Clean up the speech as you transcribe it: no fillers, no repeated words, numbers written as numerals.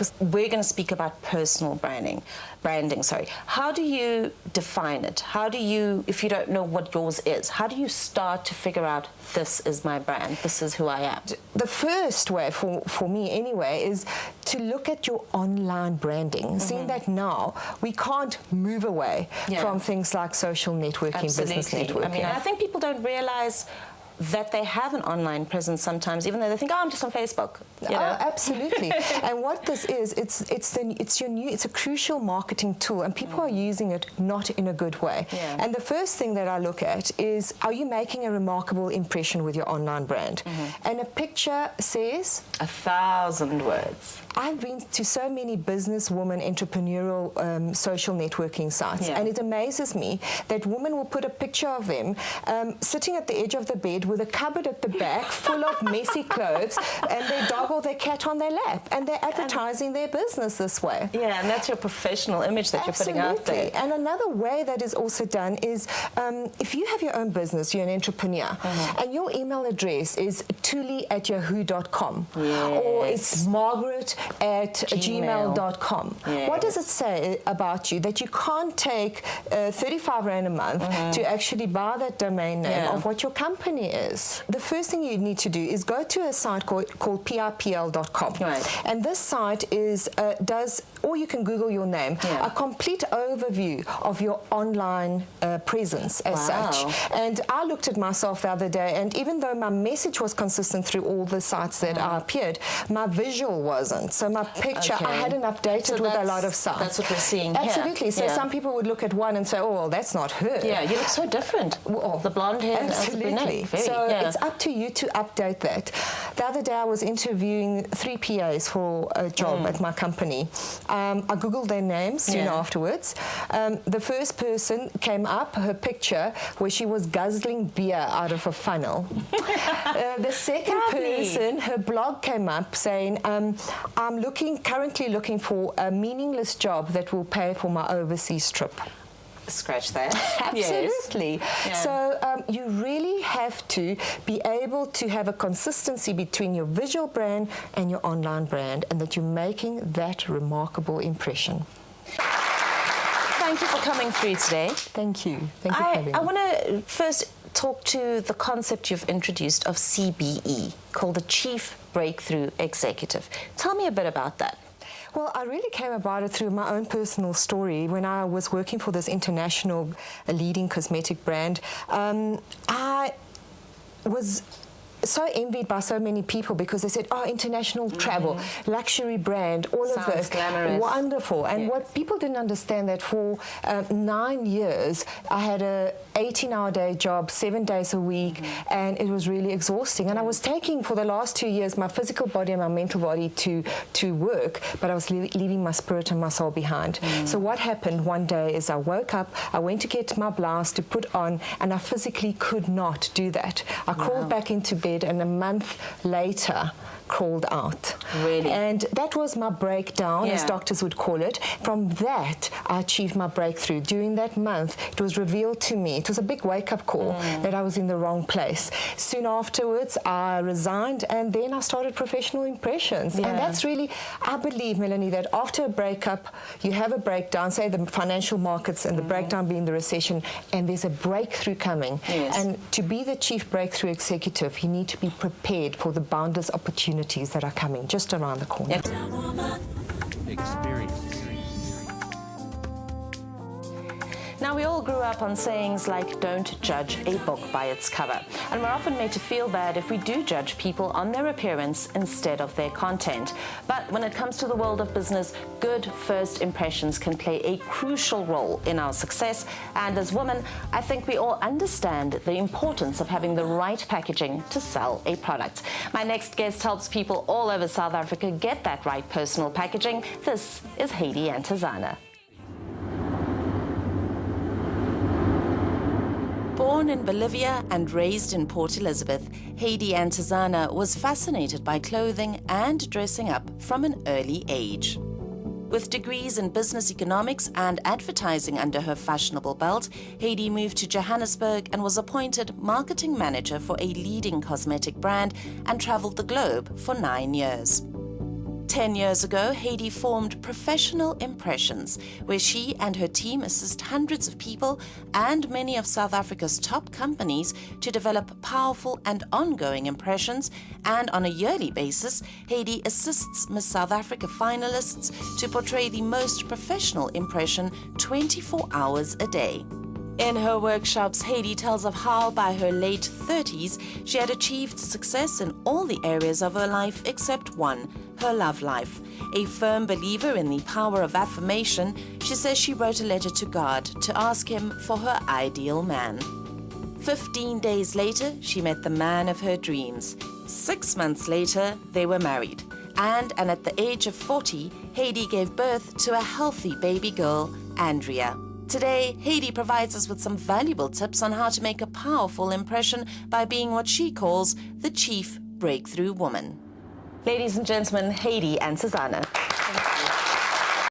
because we're going to speak about personal branding. How do you define it? How do you, if you don't know what yours is, how do you start to figure out this is my brand, this is who I am? The first way, for me anyway, is to look at your online branding. Seeing that now we can't move away from things like social networking, business networking. I mean, I think people don't realize that they have an online presence sometimes, even though they think, oh, I'm just on Facebook. You know? Absolutely. And what this is, it's a crucial marketing tool, and people are using it not in a good way. And the first thing that I look at is, are you making a remarkable impression with your online brand? And a picture says 1,000 words. I've been to so many businesswoman entrepreneurial social networking sites, and it amazes me that women will put a picture of them sitting at the edge of the bed with a cupboard at the back full of messy clothes and their dog or their cat on their lap, and they're advertising their business this way. Yeah, and that's your professional image that you're putting out there. And another way that is also done is if you have your own business, you're an entrepreneur, and your email address is tuli@yahoo.com or it's margaret@gmail.com. What does it say about you that you can't take 35 Rand a month to actually buy that domain name of what your company is? The first thing you need to do is go to a site called PIPL.com. And this site is or you can Google your name, a complete overview of your online presence as such. And I looked at myself the other day, and even though my message was consistent through all the sites that I appeared, my visual wasn't. So my picture, I hadn't updated with a lot of sites. That's what we're seeing Absolutely. Here. So some people would look at one and say, oh, well, that's not her. Yeah, you look so different. Well, the blonde hair. Absolutely. So it's up to you to update that. The other day I was interviewing 3 PAs for a job at my company. I Googled their names soon afterwards. The first person came up, her picture, where she was guzzling beer out of a funnel. The second person, her blog came up saying, I'm currently looking for a meaningless job that will pay for my overseas trip. Scratch that. Absolutely. So you really have to be able to have a consistency between your visual brand and your online brand, and that you're making that remarkable impression. Thank you for coming through today. Thank you. Thank you for having me. I want to first talk to the concept you've introduced of CBE, called the Chief Breakthrough Executive. Tell me a bit about that. Well, I really came about it through my own personal story. When I was working for this international leading cosmetic brand, I was so envied by so many people because they said, oh, international travel, luxury brand, all of this. Glamorous. Wonderful. And what people didn't understand that for 9 years, I had a 18-hour day job, 7 days a week, and it was really exhausting. And I was taking, for the last 2 years, my physical body and my mental body to work, but I was leaving my spirit and my soul behind. So what happened one day is I woke up, I went to get my blouse to put on, and I physically could not do that. I crawled back into bed, and a month later crawled out. Really? And that was my breakdown, as doctors would call it. From that, I achieved my breakthrough. During that month, it was revealed to me, it was a big wake-up call that I was in the wrong place. Soon afterwards, I resigned, and then I started Professional Impressions. And that's really, I believe, Melanie, that after a breakup, you have a breakdown, say the financial markets, and the breakdown being the recession, and there's a breakthrough coming. And to be the Chief Breakthrough Executive, you need to be prepared for the boundless opportunities that are coming just around the corner. Experience. Now, we all grew up on sayings like, don't judge a book by its cover. And we're often made to feel bad if we do judge people on their appearance instead of their content. But when it comes to the world of business, good first impressions can play a crucial role in our success. And as women, I think we all understand the importance of having the right packaging to sell a product. My next guest helps people all over South Africa get that right personal packaging. This is Heidi Antazana. Born in Bolivia and raised in Port Elizabeth, Heidi Antazana was fascinated by clothing and dressing up from an early age. With degrees in business economics and advertising under her fashionable belt, Heidi moved to Johannesburg and was appointed marketing manager for a leading cosmetic brand and traveled the globe for 9 years. 10 years ago, Heidi formed Professional Impressions, where she and her team assist hundreds of people and many of South Africa's top companies to develop powerful and ongoing impressions, and on a yearly basis, Heidi assists Miss South Africa finalists to portray the most professional impression 24 hours a day. In her workshops, Heidi tells of how by her late 30s she had achieved success in all the areas of her life except one, her love life. A firm believer in the power of affirmation, she says she wrote a letter to God to ask him for her ideal man. 15 days later, she met the man of her dreams. 6 months later, they were married. And at the age of 40, Heidi gave birth to a healthy baby girl, Andrea. Today, Heidi provides us with some valuable tips on how to make a powerful impression by being what she calls the chief breakthrough woman. Ladies and gentlemen, Heidi and Susanna. Thank you.